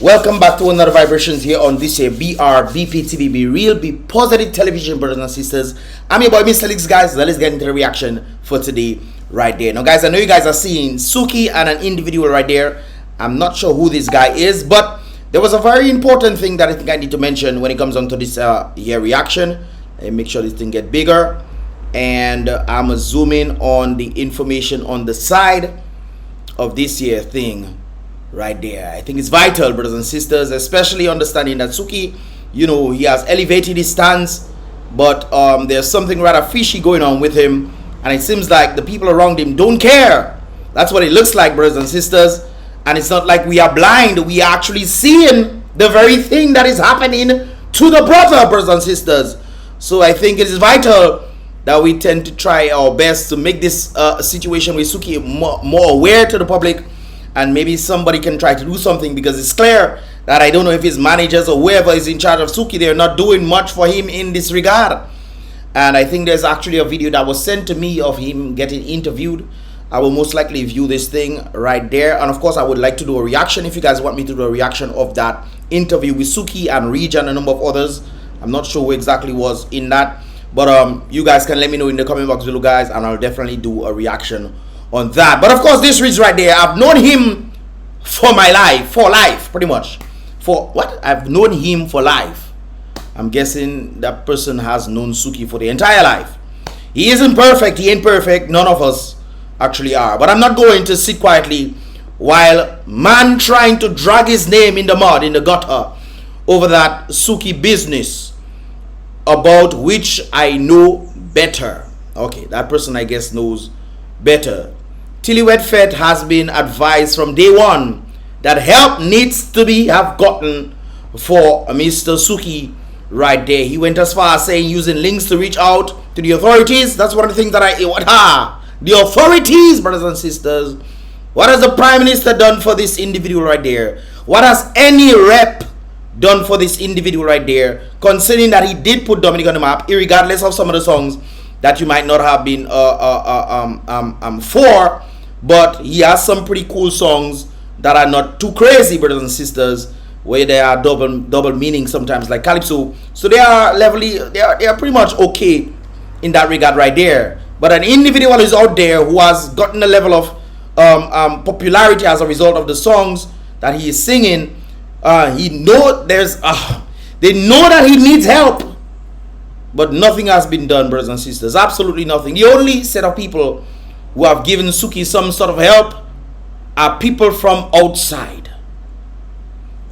Welcome back to another Vibrations here on this here BrBpTV, Be Real, Be Positive Television, brothers and sisters. I'm your boy, Mr. Leaks, guys. Let's get into the reaction for today right there. Now, guys, I know you guys are seeing SUKIE and an individual right there. I'm not sure who this guy is, but there was a very important thing that I think I need to mention when it comes on to this here reaction. And make sure this thing get bigger. And I'm zooming on the information on the side of this here thing right there. I think it's vital, brothers and sisters, especially understanding that SUKIE, you know, he has elevated his stance, but there's something rather fishy going on with him, and it seems like the people around him don't care. That's what it looks like, brothers and sisters. And it's not like we are blind, we are actually seeing the very thing that is happening to the brother, brothers and sisters. So I think it is vital that we tend to try our best to make this situation with SUKIE more aware to the public, and maybe somebody can try to do something, because it's clear that I don't know if his managers or whoever is in charge of SUKIE, they're not doing much for him in this regard. And I think there's actually a video that was sent to me of him getting interviewed. I will most likely view this thing right there, and of course I would like to do a reaction if you guys want me to do a reaction of that interview with SUKIE and Region and a number of others. I'm not sure who exactly was in that, but you guys can let me know in the comment box below, guys, and I'll definitely do a reaction on that. But of course, this reads right there, I've known him for my life, pretty much. For what? I've known him for life. I'm guessing that person has known SUKIE for the entire life. He isn't perfect, he ain't perfect, none of us actually are. But I'm not going to sit quietly while man trying to drag his name in the mud, in the gutter, over that SUKIE business, about which I know better. Okay, that person I guess knows better. Tilly-Wed-Fet has been advised from day one that help needs to be gotten for Mr. SUKIE right there. He went as far as saying using links to reach out to the authorities. That's one of the things that the authorities, brothers and sisters. What has the Prime Minister done for this individual right there? What has any rep done for this individual right there, considering that he did put Dominic on the map, irregardless of some of the songs that you might not have been for, but he has some pretty cool songs that are not too crazy, brothers and sisters, where they are double meaning sometimes, like Calypso. So they are they are pretty much okay in that regard right there. But an individual is out there who has gotten a level of popularity as a result of the songs that he is singing. They know that he needs help, but nothing has been done, brothers and sisters. Absolutely nothing. The only set of people who have given SUKIE some sort of help are people from outside.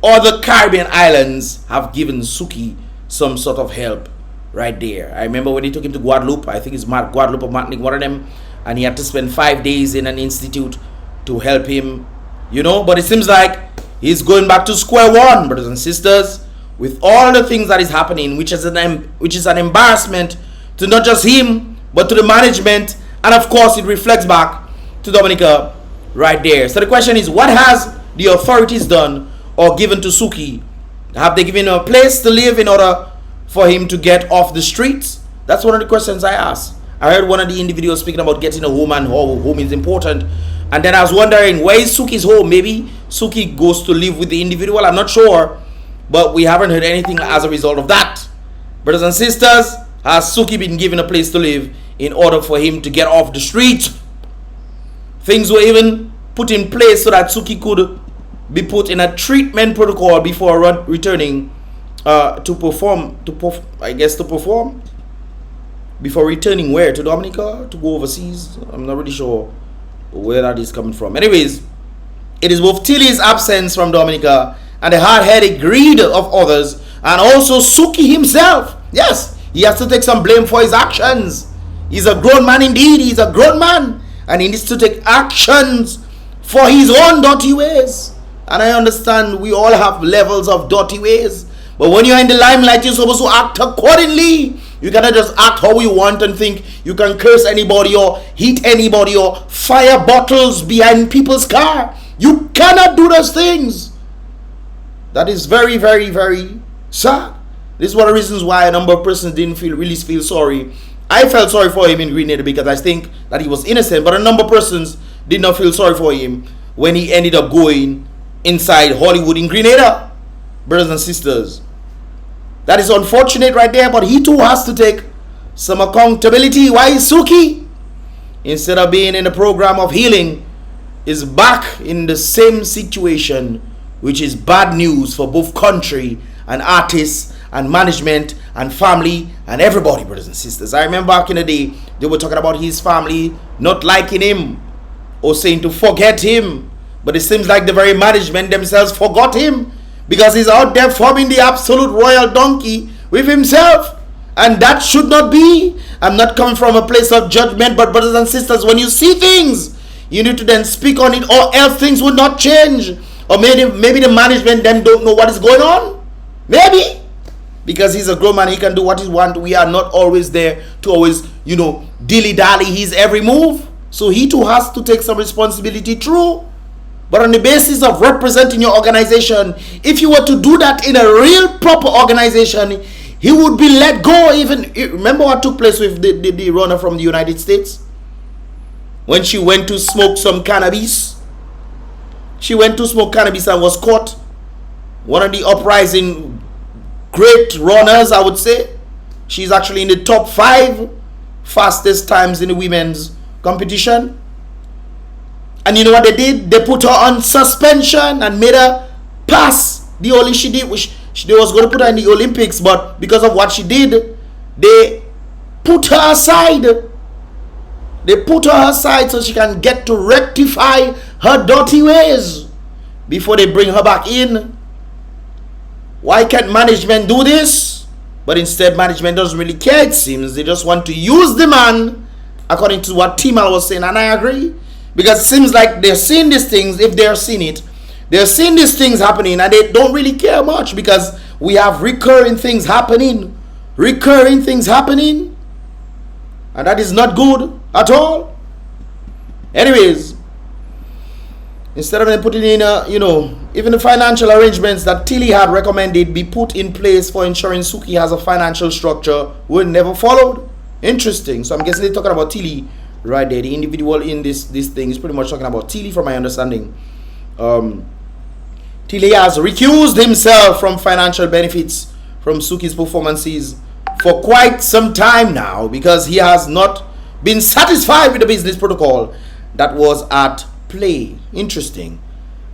Other Caribbean islands have given SUKIE some sort of help right there. I remember when he took him to Guadeloupe, I think it's Guadeloupe or Martinique, one of them, and he had to spend 5 days in an institute to help him, you know. But it seems like he's going back to square one, brothers and sisters, with all the things that is happening, which is an embarrassment to not just him, but to the management, and of course it reflects back to Dominica right there. So the question is, what has the authorities done or given to SUKIE? Have they given him a place to live in order for him to get off the streets? That's one of the questions I asked. I heard one of the individuals speaking about getting a home, and home is important. And then I was wondering, where is SUKIE's home? Maybe SUKIE goes to live with the individual, I'm not sure. But we haven't heard anything as a result of that. Brothers and sisters, has SUKIE been given a place to live in order for him to get off the street? Things were even put in place so that SUKIE could be put in a treatment protocol before returning to perform. Before returning where? To Dominica? To go overseas? I'm not really sure where that is coming from. Anyways, it is both Tilly's absence from Dominica and the hard-headed greed of others, and also SUKIE himself. Yes, he has to take some blame for his actions. He's a grown man indeed. He's a grown man, and he needs to take actions for his own dirty ways. And I understand we all have levels of dirty ways, but when you're in the limelight, you're supposed to act accordingly. You cannot just act how you want and think you can curse anybody or hit anybody or fire bottles behind people's car. You cannot do those things. That is very, very, very sad. This is one of the reasons why a number of persons didn't really feel sorry. I felt sorry for him in Grenada because I think that he was innocent, but a number of persons did not feel sorry for him when he ended up going inside Hollywood in Grenada, brothers and sisters. That is unfortunate right there, but he too has to take some accountability. Why is SUKIE, instead of being in a program of healing, is back in the same situation, which is bad news for both country and artists and management and family and everybody, brothers and sisters. I remember back in the day, they were talking about his family not liking him or saying to forget him. But it seems like the very management themselves forgot him, because he's out there forming the absolute royal donkey with himself. And that should not be. I'm not coming from a place of judgment, but brothers and sisters, when you see things, you need to then speak on it, or else things would not change. Or maybe the management then don't know what is going on. Maybe. Because he's a grown man, he can do what he wants. We are not always there to always, dilly-dally his every move. So he too has to take some responsibility, true. But on the basis of representing your organization, if you were to do that in a real proper organization, he would be let go. Even remember what took place with the runner from the United States? When she went to smoke some cannabis. She went to smoke cannabis and was caught. One of the uprising great runners, I would say. She's actually in the top 5 fastest times in the women's competition. And you know what they did? They put her on suspension and made her pass the only she did, which they was going to put her in the Olympics, but because of what she did, they put her aside. They put her aside so she can get to rectify her dirty ways before they bring her back in. Why can't management do this? But instead, management doesn't really care, it seems. They just want to use the man, according to what Timal was saying, and I agree. Because it seems like they're seeing these things, if they're seeing it, they're seeing these things happening, and they don't really care much, because we have recurring things happening. Recurring things happening. And that is not good at all. Anyways, instead of them putting in even the financial arrangements that Tilly had recommended be put in place for ensuring SUKIE has a financial structure were never followed. Interesting. So I'm guessing they're talking about Tilly right there. The individual in this thing is pretty much talking about Tilly, from my understanding. Tilly has recused himself from financial benefits from SUKIE's performances for quite some time now, because he has not been satisfied with the business protocol that was at play. Interesting.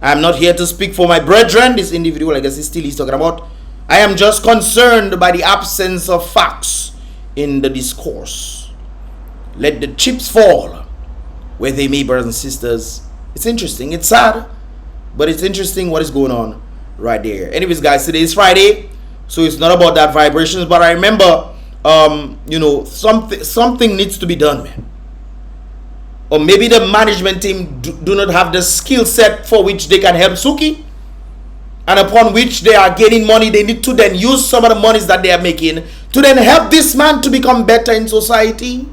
I'm not here to speak for my brethren. This individual, I guess, is still he's talking about. I am just concerned by the absence of facts in the discourse. Let the chips fall where they may, brothers and sisters. It's interesting. It's sad, but it's interesting what is going on right there. Anyways, guys, today is Friday, so it's not about that vibrations. But I remember, something needs to be done, man. Or maybe the management team do not have the skill set for which they can help SUKIE, and upon which they are gaining money. They need to then use some of the monies that they are making to then help this man to become better in society.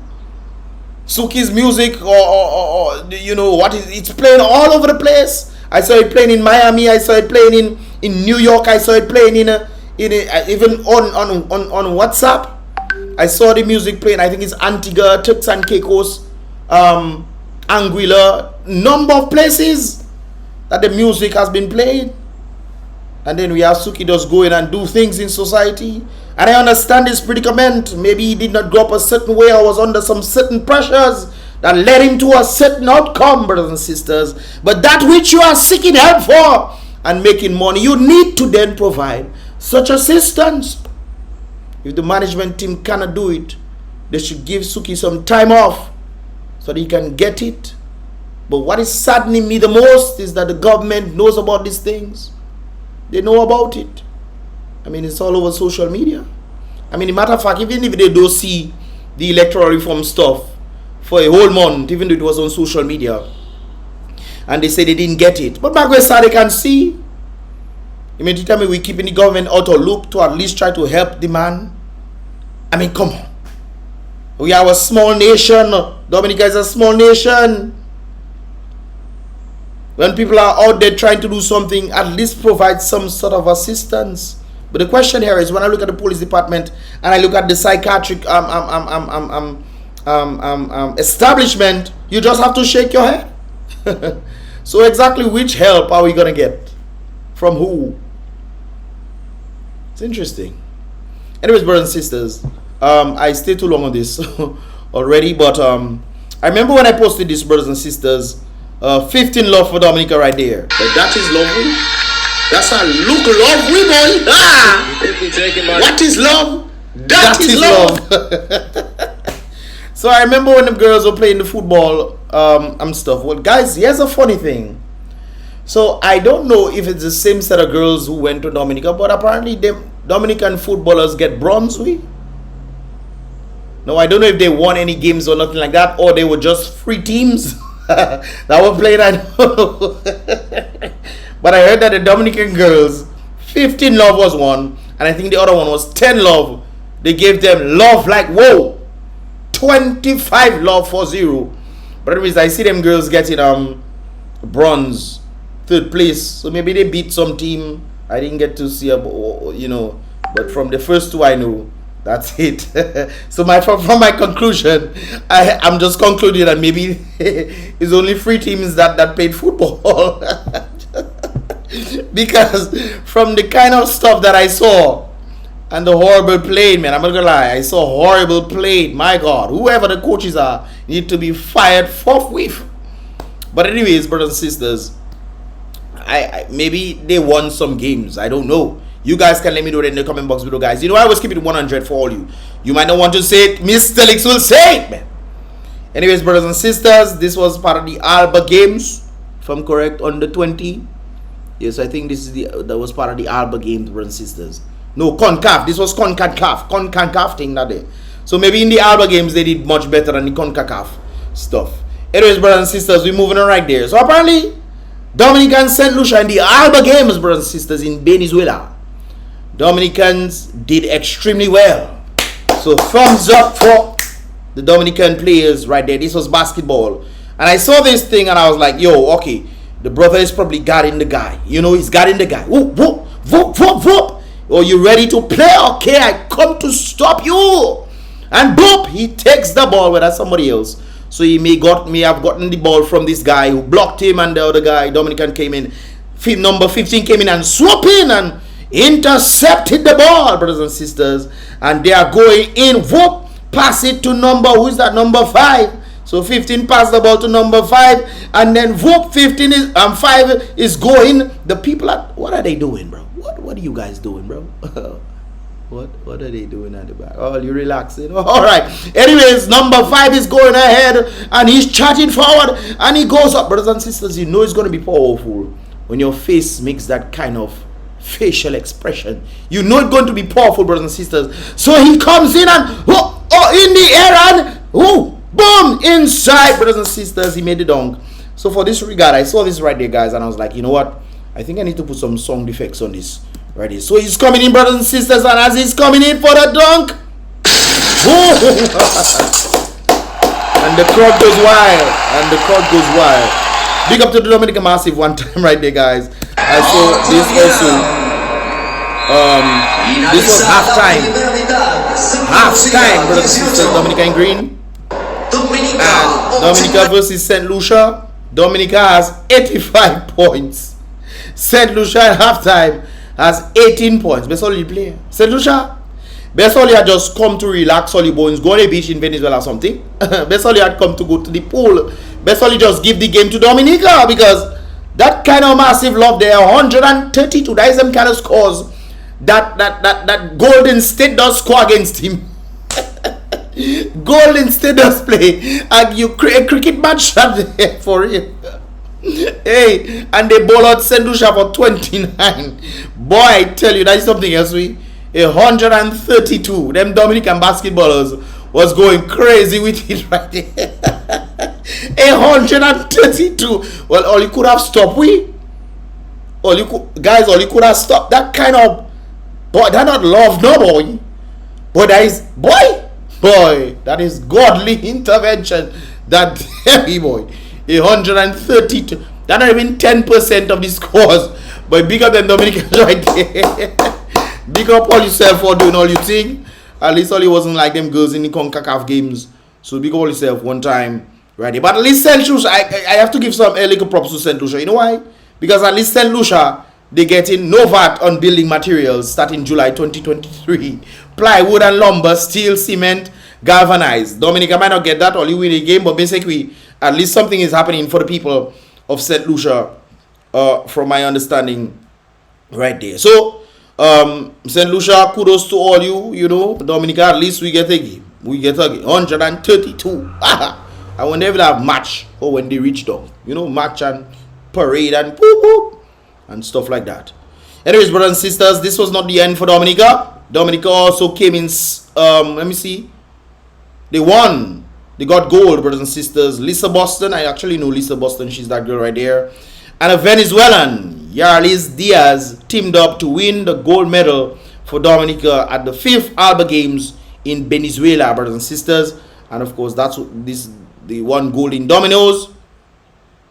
SUKIE's music, or what is it's playing all over the place. I saw it playing in Miami. I saw it playing in New York. I saw it playing even on WhatsApp. I saw the music playing. I think it's Antigua, Turks and Caicos, Anguilla, number of places that the music has been played. And then we have SUKIE just go in and do things in society. And I understand his predicament. Maybe he did not grow up a certain way, or was under some certain pressures that led him to a certain outcome, brothers and sisters. But that which you are seeking help for and making money, you need to then provide such assistance. If the management team cannot do it, they should give SUKIE some time off so that he can get it. But what is saddening me the most is that the government knows about these things. They know about it. I mean, it's all over social media. I mean, a matter of fact, even if they don't see the electoral reform stuff for a whole month, even though it was on social media, and they say they didn't get it, but back where they can see. You mean to tell me we're keeping the government out of loop to at least try to help the man? I mean, come on. We are a small nation. Dominica is a small nation. When people are out there trying to do something, at least provide some sort of assistance. But the question here is, when I look at the police department and I look at the psychiatric establishment, you just have to shake your head. So exactly which help are we going to get? From who? It's interesting. Anyways, brothers and sisters, I stayed too long on this already, but I remember when I posted this, brothers and sisters, 15 love for Dominica right there. But that is lovely. That's a look lovely, boy. Ah! What is love? That is love. So I remember when the girls were playing the football and stuff. Well, guys, here's a funny thing. So I don't know if it's the same set of girls who went to Dominica, but apparently them Dominican footballers get bronze. No, I don't know if they won any games or nothing like that, or they were just free teams that were playing. I know. But I heard that the Dominican girls, 15 love was one, and I think the other one was 10 love. They gave them love like, whoa, 25 love for 0. But anyways, I see them girls getting bronze, 3rd place. So maybe they beat some team. I didn't get to see, you know, but from the first 2 I know. That's it. So from my conclusion, I'm just concluding that maybe it's only 3 teams that played football. Because from the kind of stuff that I saw and the horrible play, man, I'm not gonna lie, I saw horrible play. My God, whoever the coaches are need to be fired forthwith. But anyways, brothers and sisters, I maybe they won some games. I don't know. You guys can let me know in the comment box below, guys. You know, I always keep it 100 for all you. You might not want to say it. Mr. Lix will say it, man. Anyways, brothers and sisters, this was part of the ALBA games, if I'm correct, under 20. Yes, I think this is that was part of the ALBA games, brothers and sisters. No, CONCACAF. This was CONCACAF thing that day. So maybe in the ALBA games they did much better than the CONCACAF stuff. Anyways, brothers and sisters, we're moving on right there. So apparently, Dominica and St. Lucia in the ALBA games, brothers and sisters, in Venezuela. Dominicans did extremely well. So thumbs up for the Dominican players right there. This was basketball. And I saw this thing and I was like, yo, okay, the brother is probably guarding the guy. You know, he's guarding the guy. Whoop, whoop, whoop, whoop, whoop. Oh, you ready to play? Okay, I come to stop you. And boop, he takes the ball, whether somebody else. So he may have gotten the ball from this guy who blocked him, and the other guy, Dominican, came in. Number 15 came in and swooped in and intercepted the ball, brothers and sisters, and they are going in. Whoop, pass it to who is that? Number 5. So 15 pass the ball to number 5, and then whoop, 15 is 5 is going. The people are, what are they doing, bro? What are you guys doing, bro? What are they doing at the back? Oh, you relaxing? All right. Anyways, number 5 is going ahead and he's charging forward and he goes up, brothers and sisters. You know it's going to be powerful when your face makes that kind of facial expression. You know it's going to be powerful, brothers and sisters. So he comes in and in the air and boom, inside, brothers and sisters. He made the dunk. So for this regard, I saw this right there, guys, and I was like, you know what? I think I need to put some sound effects on this right here. So he's coming in, brothers and sisters, and as he's coming in for the dunk, and the crowd goes wild. Big up to the Dominican Massive one time right there, guys. I saw this also. This was halftime, brothers and sisters. Dominica in green, and Dominica versus St. Lucia. Dominica has 85 points. St. Lucia at halftime has 18 points. Best only player. St. Lucia, best only had just come to relax all your bones, go on a beach in Venezuela or something. Best only had come to go to the pool. Best only just give the game to Dominica, because that kind of massive love there, 132. That is some kind of scores that Golden State does score against him. Golden State does play, and you create a cricket match there for real. Hey, and they ball out St. Lucia for 29. Boy, I tell you, that is something else. 132. Them Dominican basketballers was going crazy with it right there. 132. Well, all you could have stopped all you could have stopped that kind of, boy, that not love, no boy. But that is boy, that is godly intervention. That heavy boy. 132. That's not even 10% of the scores. But bigger than Dominicans right there. Big up all yourself for doing all you think. At least all it wasn't like them girls in the CONCACAF games. So big up all yourself one time right there. But at least St. Lucia, I have to give some little props to St. Lucia. You know why? Because at least St. Lucia They getting no VAT on building materials starting July 2023. Plywood and lumber, steel, cement, galvanized. Dominica might not get that, or you win a game, but basically, at least something is happening for the people of St. Lucia, from my understanding, right there. So, St. Lucia, kudos to all you. You know, Dominica, at least we get a game. We get a game. 132. I will never have match or when they reach down. You know, match and parade and whoop whoop and stuff like that. Anyways, brothers and sisters, this was not the end for Dominica. Dominica also came in, let me see. They won. They got gold, brothers and sisters. Lisa Boston, I actually know Lisa Boston. She's that girl right there. And a Venezuelan, Yarlis Diaz, teamed up to win the gold medal for Dominica at the 5th ALBA Games in Venezuela, brothers and sisters. And of course, that's what this. They won gold in dominoes.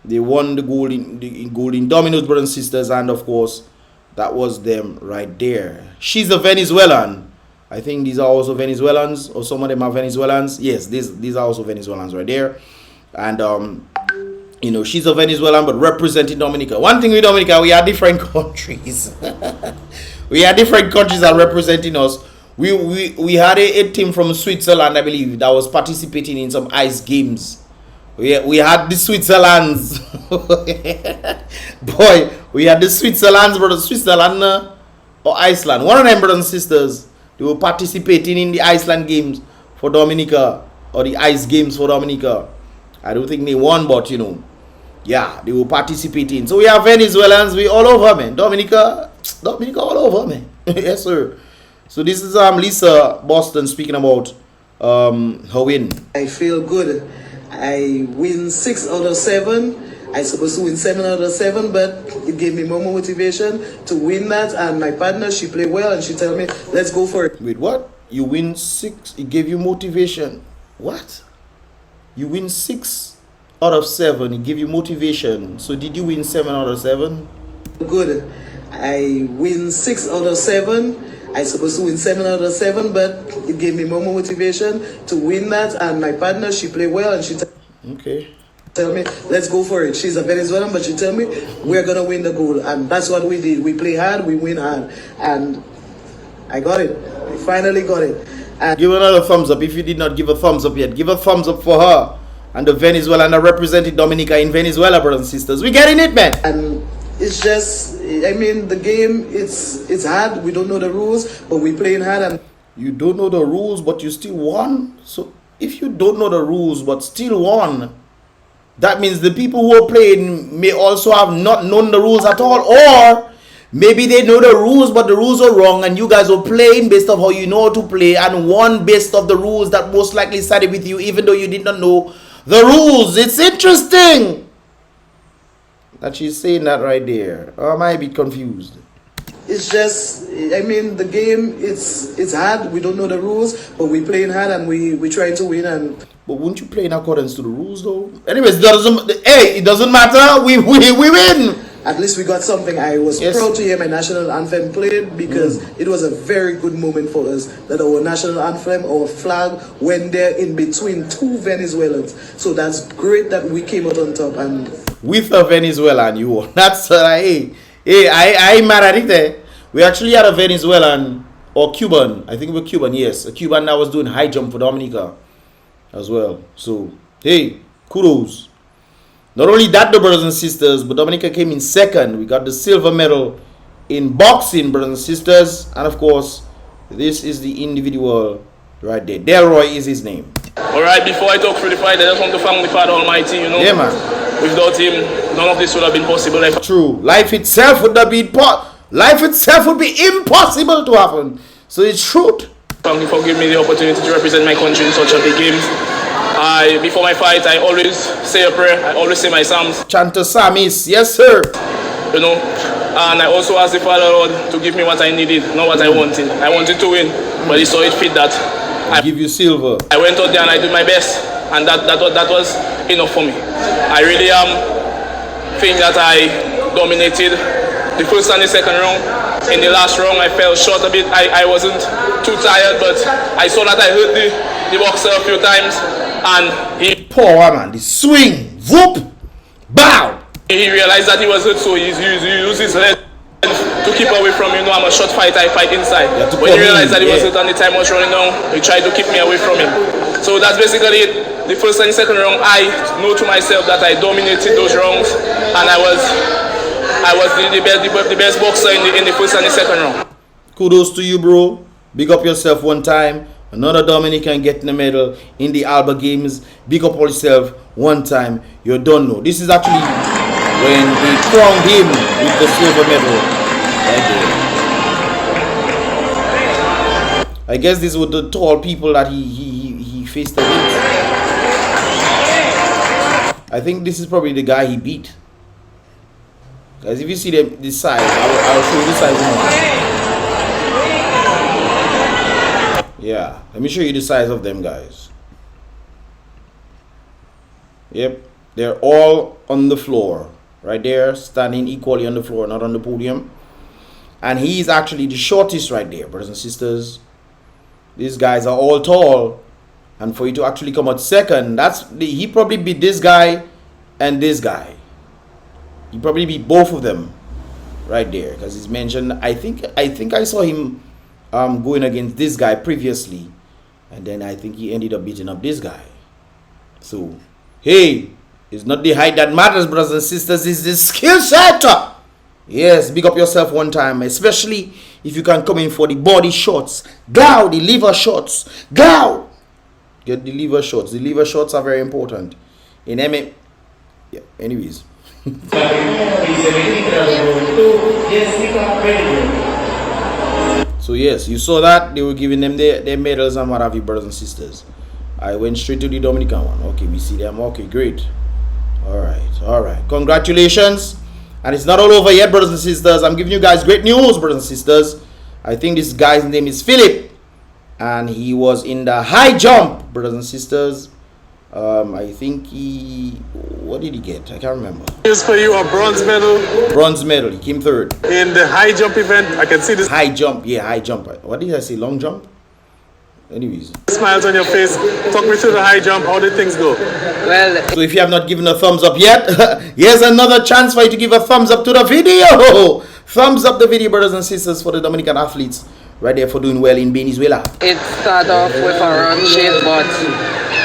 They won the gold in dominoes, brothers and sisters, and of course, that was them right there. She's a Venezuelan. I think these are also Venezuelans, or some of them are Venezuelans. Yes, these are also Venezuelans right there. And you know, she's a Venezuelan, but representing Dominica. One thing with Dominica, we are different countries. We are different countries that are representing us. We had a team from Switzerland, I believe, that was participating in some ice games. We had the Switzerlands. Boy, we had the Switzerlands, brothers, Switzerland or Iceland. One of them, brothers and sisters, they were participating in the Iceland games for Dominica, or the ice games for Dominica. I don't think they won, but you know, yeah, they were participating. So we have Venezuelans, we all over, man. Dominica all over, man. Yes, sir. So this is Lisa Boston speaking about her win. I feel good. I win 6 out of 7. I supposed to win 7 out of 7, but it gave me more motivation to win that. And my partner, she played well, and she told me, let's go for it. Wait, what? You win 6? It gave you motivation? What? You win 6 out of 7. It gave you motivation. So did you win 7 out of 7? Good. I win 6 out of 7. I supposed to win 7 out of 7, but it gave me more motivation to win that. And my partner, she played well, and she tell me, let's go for it. She's a Venezuelan, but she tell me, we're going to win the goal. And that's what we did. We play hard, we win hard. And I got it. I finally got it. And give another thumbs up if you did not give a thumbs up yet. Give a thumbs up for her and the Venezuelan that represented Dominica in Venezuela, brothers and sisters. We getting it, man. And it's just, I mean, the game, it's hard. We don't know the rules, but we playing hard. And you don't know the rules, but you still won. So if you don't know the rules, but still won, that means the people who are playing may also have not known the rules at all. Or maybe they know the rules, but the rules are wrong, and you guys are playing based on how you know how to play, and won based on the rules that most likely sided with you, even though you did not know the rules. It's interesting that she's saying that right there. Or am I a bit confused? It's just, I mean, the game, it's hard. We don't know the rules, but we playing hard, and we trying to win. And but wouldn't you play in accordance to the rules, though? Anyways, it doesn't matter. We win. At least we got something. I was proud to hear my national anthem played, because it was a very good moment for us that our national anthem, our flag, went there in between 2 Venezuelans. So that's great that we came out on top. And with a Venezuelan, you won. That's I mad at it there. We actually had a Venezuelan or Cuban. I think we were Cuban, yes. A Cuban that was doing high jump for Dominica as well. So, hey, kudos. Not only that, the brothers and sisters, but Dominica came in 2nd. We got the silver medal in boxing, brothers and sisters. And of course, this is the individual right there. Delroy is his name. Alright, before I talk through the fight, I just want to thank the Father Almighty, you know. Yeah, man. Without him, none of this would have been possible. True. Life itself would not be impossible to happen. So it's truth. Thank you for giving me the opportunity to represent my country in such a big games. Before my fight, I always say a prayer. I always say my psalms. Chant a psalmist, yes, sir. You know, and I also asked the Father Lord to give me what I needed, not what I wanted. I wanted to win, but He saw it fit that I give you silver. I went out there and I did my best, and that was enough for me. I really think that I dominated the first and the second round. In the last round, I fell short a bit. I wasn't too tired, but I saw that I hurt the boxer a few times, and he power man, the swing, whoop, bow. He realized that he was hurt, so he used his head and to keep away from him. You know, I'm a short fighter, I fight inside. When he realized that he wasn't on the time I was running down, he tried to keep me away from him. So that's basically it. The first and the second round, I know to myself that I dominated those rounds, and I was the best boxer in the first and the second round. Kudos to you, bro. Big up yourself one time. Another Dominican getting the medal in the ALBA games. Big up yourself one time. You don't know. This is actually when they crowned him with the silver medal. Right there. I guess these were the tall people that he faced against. I think this is probably the guy he beat. Guys, if you see the size, I'll show you the size now. Yeah, let me show you the size of them, guys. Yep, they're all on the floor. Right there, standing equally on the floor, not on the podium. And he's actually the shortest right there, brothers and sisters. These guys are all tall. And for you to actually come out second, he probably beat this guy and this guy. He probably beat both of them right there, because he's mentioned. I think I saw him going against this guy previously, and then I think he ended up beating up this guy. So hey, it's not the height that matters, brothers and sisters, it's the skill set. Yes, big up yourself one time, especially if you can come in for the body shots. Go, the liver shots. Go, get the liver shots. The liver shots are very important in MMA. Yeah, anyways. So yes, you saw that they were giving them their medals and what have you, brothers and sisters. I went straight to the Dominican one. Okay, we see them. Okay, great. All right. Congratulations. And it's not all over yet, brothers and sisters. I'm giving you guys great news, brothers and sisters. I think this guy's name is Philip, and he was in the high jump, brothers and sisters. I think what did he get? I can't remember. Here's for you a bronze medal. Bronze medal. He came third. In the high jump event, I can see this. High jump. Yeah, high jump. What did I say? Long jump? Anyways. Smiles on your face. Talk me through the high jump. How did things go? Well, so if you have not given a thumbs up yet, here's another chance for you to give a thumbs up to the video. Thumbs up the video, brothers and sisters, for the Dominican athletes right there for doing well in Venezuela. It started off with a run chase, but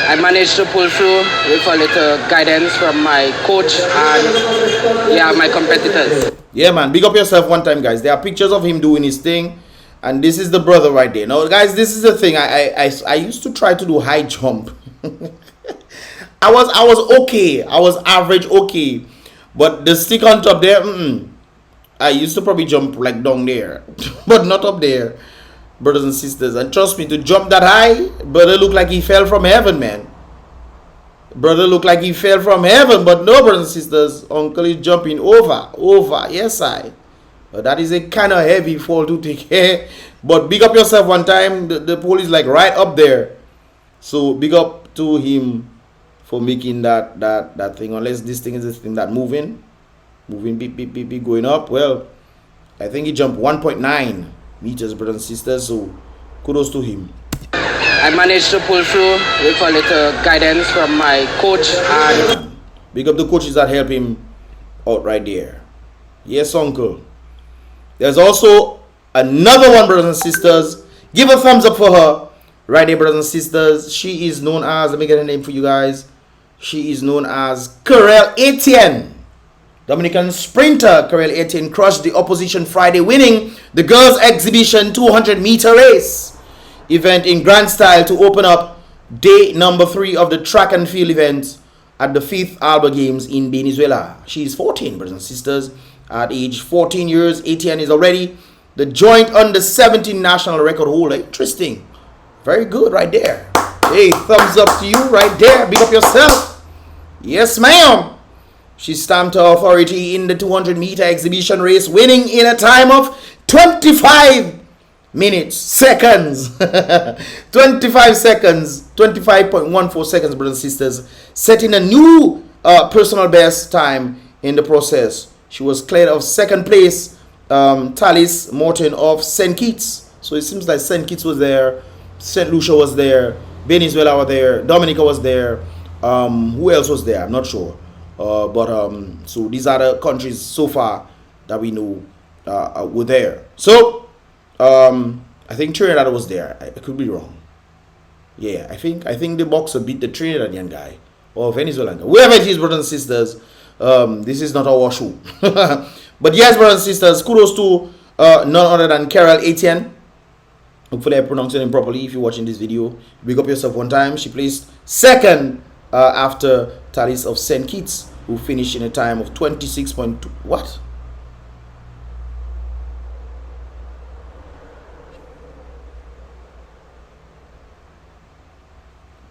I managed to pull through with a little guidance from my coach and my competitors. Yeah, man, big up yourself one time, guys. There are pictures of him doing his thing, and this is the brother right there. Now, guys, this is the thing. I used to try to do high jump. I was okay. I was average okay, but the stick on top there, I used to probably jump like down there, but not up there, brothers and sisters. And trust me, to jump that high, brother looked like he fell from heaven, man. Brother looked like he fell from heaven, but no, brothers and sisters, uncle is jumping over. Yes, but that is a kind of heavy fall to take. But big up yourself one time. The pole is like right up there, so big up to him for making that thing. Unless this thing is the thing that moving beep, going up. Well, I think he jumped 1.9 meters, brothers and sisters, so kudos to him. I managed to pull through with a little guidance from my coach and big up the coaches that help him out right there. Yes, uncle. There's also another one, brothers and sisters. Give a thumbs up for her right there, brothers and sisters. She is known as, let me get her name for you guys. She is known as Karel Etienne. Dominican sprinter Karel Etienne crushed the opposition Friday, winning the girls' exhibition 200-meter race event in grand style to open up day number 3 of the track and field event at the 5th ALBA Games in Venezuela. She is 14, brothers and sisters. At age 14 years, Etienne is already the joint under 17 national record holder. Interesting. Very good right there. Hey, thumbs up to you right there. Big up yourself. Yes, ma'am. She stamped her authority in the 200-meter exhibition race, winning in a time of 25 seconds. 25 seconds. 25.14 seconds, brothers and sisters. Setting a new personal best time in the process. She was cleared of second place, Talis Morton of St. Kitts. So it seems like St. Kitts was there, St. Lucia was there, Venezuela was there, Dominica was there. Who else was there? I'm not sure. So these are the countries so far that we know were there. So I think Trinidad was there. I could be wrong. Yeah, I think the boxer beat the Trinidadian guy or Venezuelan guy. Whoever it is, brothers and sisters, this is not our show. But yes, brothers and sisters, kudos to none other than Carol Etienne. Hopefully I pronounced her name properly. If you're watching this video, big up yourself one time. She placed second after Thalys of St. Kitts, who finished in a time of 26.2. What?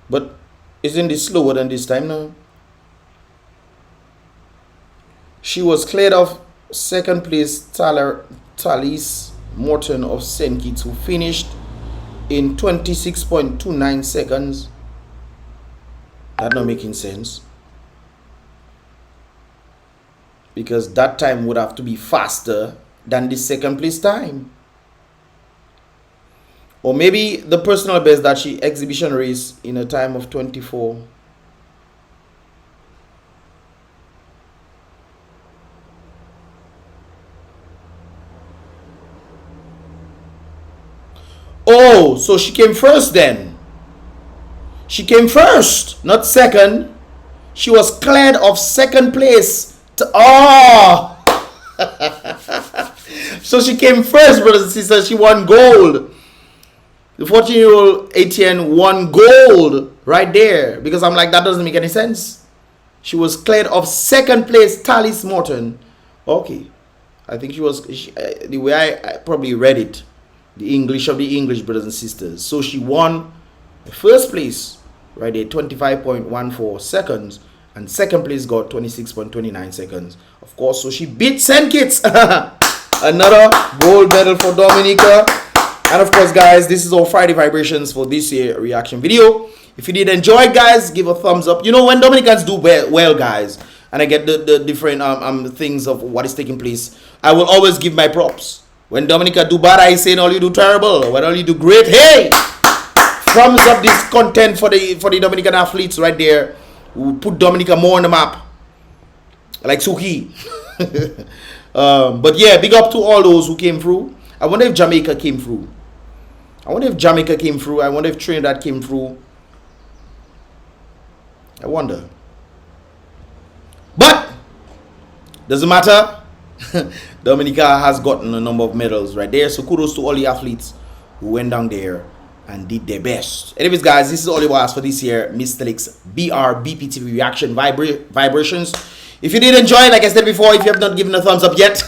But isn't this slower than this time now? She was cleared of second place Thalys Morton of St. Kitts, who finished in 26.29 seconds. That not making sense, because that time would have to be faster than the second place time. Or maybe the personal best that she exhibition race in a time of 24. Oh, so she came first then. She came first, not second. She was cleared of second place to so she came first, brothers and sisters. She won gold. The 14-year-old Etienne won gold right there, because I'm like, that doesn't make any sense. She was cleared of second place Thalys Morton. Okay, I think the way I probably read it, the English of the English, brothers and sisters. So she won the first place right there, 25.14 seconds, and second place got 26.29 seconds. Of course, so she beat St. Kitts. Another gold medal for Dominica. And of course, guys, this is all Friday vibrations for this year reaction video. If you did enjoy, guys, give a thumbs up. You know, when Dominicans do well, guys, and I get the different things of what is taking place, I will always give my props. When Dominica do bad, I say, all you do terrible. When all you do great, hey, thumbs up this content for the Dominican athletes right there, who put Dominica more on the map, like SUKIE. But yeah, big up to all those who came through. I wonder if Jamaica came through. I wonder if Trinidad came through. I wonder. But doesn't matter. Dominica has gotten a number of medals right there. So kudos to all the athletes who went down there and did their best. Anyways, guys, this is all it was for this year Mr. Lex BrBpTV reaction vibrations. If you did enjoy, like I said before, if you have not given a thumbs up yet,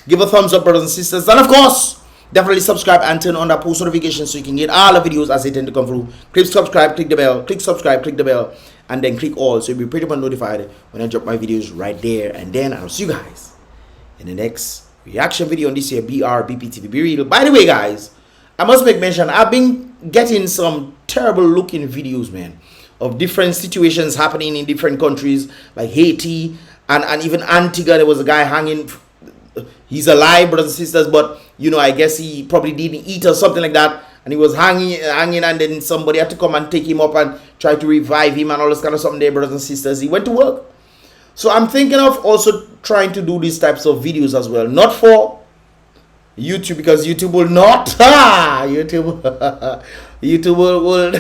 give a thumbs up, brothers and sisters. And of course, definitely subscribe and turn on that post notification so you can get all the videos as they tend to come through. Click subscribe, click the bell, click subscribe, click the bell, and then click all, so you'll be pretty much notified when I drop my videos right there. And then I'll see you guys in the next reaction video on this year BrBpTV. Be real. By the way, guys, I must make mention, I've been getting some terrible looking videos, man, of different situations happening in different countries like Haiti and even Antigua. There was a guy hanging. He's alive, brothers and sisters, but you know, I guess he probably didn't eat or something like that, and he was hanging, and then somebody had to come and take him up and try to revive him and all this kind of something there, brothers and sisters. He went to work. So I'm thinking of also trying to do these types of videos as well, not for YouTube, because YouTube will not YouTube will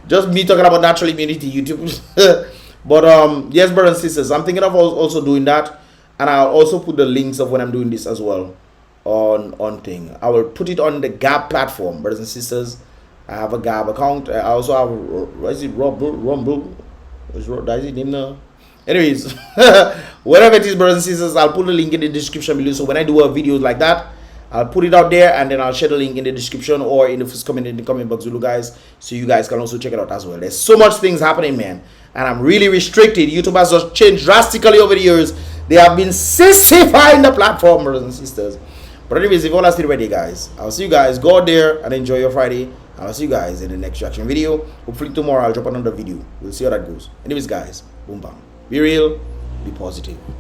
just me talking about natural immunity, YouTube. But yes, brothers and sisters, I'm thinking of also doing that, and I'll also put the links of when I'm doing this as well on thing. I will put it on the Gab platform, brothers and sisters. I have a Gab account. I also have, what is it, Rumble? Is his name now? Anyways, whatever it is, brothers and sisters, I'll put the link in the description below. So when I do a video like that, I'll put it out there, and then I'll share the link in the description or in the first comment in the comment box below, guys, so you guys can also check it out as well. There's so much things happening, man, and I'm really restricted. YouTube has just changed drastically over the years. They have been sissifying the platform, brothers and sisters. But anyways, if all are still ready, guys, I'll see you guys. Go out there and enjoy your Friday. I'll see you guys in the next reaction video. Hopefully tomorrow I'll drop another video. We'll see how that goes. Anyways, guys, boom bam. Be real, be positive.